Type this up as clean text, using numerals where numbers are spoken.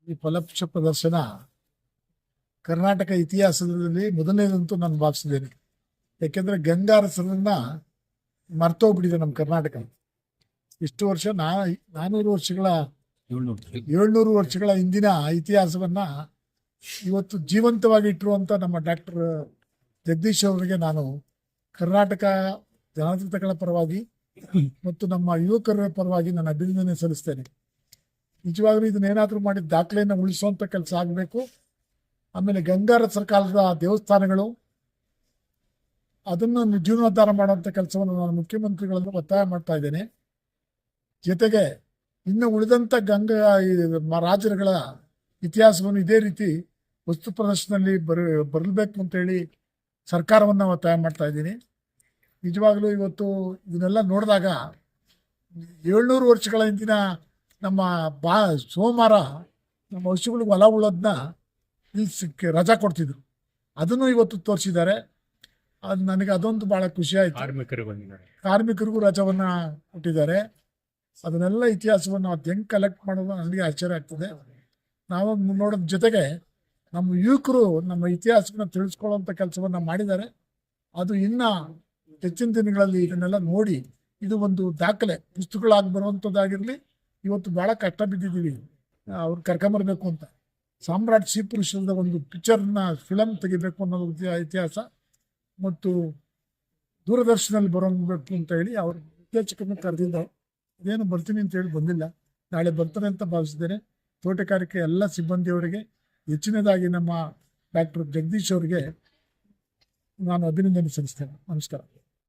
ಈ ಫಲಪುಷ್ಪ ಪ್ರದರ್ಶನ ಕರ್ನಾಟಕ ಇತಿಹಾಸದಲ್ಲಿ ಮೊದಲನೇದಂತೂ ನಾನು ಭಾವಿಸಿದ್ದೇನೆ. ಯಾಕೆಂದ್ರೆ ಗಂಗಾರಸರನ್ನ ಮರ್ತೋಗ್ಬಿಟ್ಟಿದೆ ನಮ್ಮ ಕರ್ನಾಟಕ. ಇಷ್ಟು ವರ್ಷ 400 ವರ್ಷಗಳ 700 ವರ್ಷಗಳ ಹಿಂದಿನ ಇತಿಹಾಸವನ್ನ ಇವತ್ತು ಜೀವಂತವಾಗಿ ಇಟ್ಟಿರುವಂತ ನಮ್ಮ ಡಾಕ್ಟರ್ ಜಗದೀಶ್ ಅವರಿಗೆ ನಾನು ಕರ್ನಾಟಕ ಜನಾಧಿಪತಿಗಳ ಪರವಾಗಿ ಮತ್ತು ನಮ್ಮ ಯುವಕರ ಪರವಾಗಿ ನಾನು ಅಭಿನಂದನೆ ಸಲ್ಲಿಸ್ತೇನೆ. ನಿಜವಾಗ್ಲೂ ಇದನ್ನೇನಾದ್ರೂ ಮಾಡಿ ದಾಖಲೆಯನ್ನು ಉಳಿಸುವಂತ ಕೆಲಸ ಆಗಬೇಕು. ಆಮೇಲೆ ಗಂಗಾರಸರ ಕಾಲದ ದೇವಸ್ಥಾನಗಳು ಅದನ್ನು ಜೀರ್ಣೋದ್ಧಾರ ಮಾಡುವಂತ ಕೆಲಸವನ್ನು ನಾನು ಮುಖ್ಯಮಂತ್ರಿಗಳನ್ನು ಒತ್ತಾಯ ಮಾಡ್ತಾ ಇದ್ದೇನೆ. ಜೊತೆಗೆ ಇನ್ನು ಉಳಿದಂತ ರಾಜರುಗಳ ಇತಿಹಾಸವನ್ನು ಇದೇ ರೀತಿ ವಸ್ತು ಪ್ರದರ್ಶನದಲ್ಲಿ ಬರಬೇಕು ಅಂತ ಹೇಳಿ ಸರ್ಕಾರವನ್ನ ಒತ್ತಾಯ ಮಾಡ್ತಾ ಇದ್ದೀನಿ. ನಿಜವಾಗ್ಲೂ ಇವತ್ತು ಇದನ್ನೆಲ್ಲ ನೋಡಿದಾಗ 700 ವರ್ಷಗಳ ಹಿಂದಿನ ನಮ್ಮ ಸೋಮವಾರ ನಮ್ಮ ಹಸುಗಳಿಗೆ ಹೊಲ ಉಳೋದನ್ನ ಇಲ್ಲಿ ರಜಾ ಕೊಡ್ತಿದ್ರು, ಅದನ್ನು ಇವತ್ತು ತೋರಿಸಿದ್ದಾರೆ. ಅದು ನನಗೆ ಅದೊಂದು ಬಹಳ ಖುಷಿ ಆಯ್ತು. ಕಾರ್ಮಿಕರಿಗೂ ರಜಾವನ್ನ ಕೊಟ್ಟಿದ್ದಾರೆ. ಅದನ್ನೆಲ್ಲ ಇತಿಹಾಸವನ್ನು ಅದು ಹೆಂಗೆ ಕಲೆಕ್ಟ್ ಮಾಡೋದು ನನಗೆ ಆಶ್ಚರ್ಯ ಆಗ್ತದೆ. ನಾವು ನೋಡೋದ್ರ ಜೊತೆಗೆ ನಮ್ಮ ಯುವಕರು ನಮ್ಮ ಇತಿಹಾಸವನ್ನು ತಿಳಿಸ್ಕೊಳ್ಳುವಂಥ ಕೆಲಸವನ್ನ ಮಾಡಿದ್ದಾರೆ. ಅದು ಇನ್ನ ಹೆಚ್ಚಿನ ದಿನಗಳಲ್ಲಿ ಇದನ್ನೆಲ್ಲ ನೋಡಿ ಇದು ಒಂದು ದಾಖಲೆ ಪುಸ್ತಕಗಳಾಗಿ ಬರುವಂಥದ್ದಾಗಿರಲಿ. ಇವತ್ತು ಬಹಳ ಕಷ್ಟ ಬಿದ್ದಿದ್ದೀವಿ ಅವ್ರು ಕರ್ಕೊಂಬರ್ಬೇಕು ಅಂತ. ಸಾಮ್ರಾಟ್ ಸಿ ಪುರುಷದ ಒಂದು ಪಿಕ್ಚರ್ನ ಫಿಲಮ್ ತೆಗಿಬೇಕು ಅನ್ನೋದು ಇತಿಹಾಸ ಮತ್ತು ದೂರದರ್ಶನದಲ್ಲಿ ಬರೋಬೇಕು ಅಂತ ಹೇಳಿ ಅವರು ನಿರ್ದೇಶಕರನ್ನು ಕರೆದಿದ್ದಾರೆ. ಅದೇನು ಬರ್ತೀನಿ ಅಂತ ಹೇಳಿ ಬಂದಿಲ್ಲ, ನಾಳೆ ಬರ್ತಾರೆ ಅಂತ ಭಾವಿಸಿದ್ದೇನೆ. ತೋಟಗಾರಿಕೆ ಎಲ್ಲ ಸಿಬ್ಬಂದಿಯವರಿಗೆ, ಹೆಚ್ಚಿನದಾಗಿ ನಮ್ಮ ಡಾಕ್ಟರ್ ಜಗದೀಶ್ ಅವರಿಗೆ ನಾನು ಅಭಿನಂದನೆ ಸಲ್ಲಿಸ್ತೇನೆ. ನಮಸ್ಕಾರ.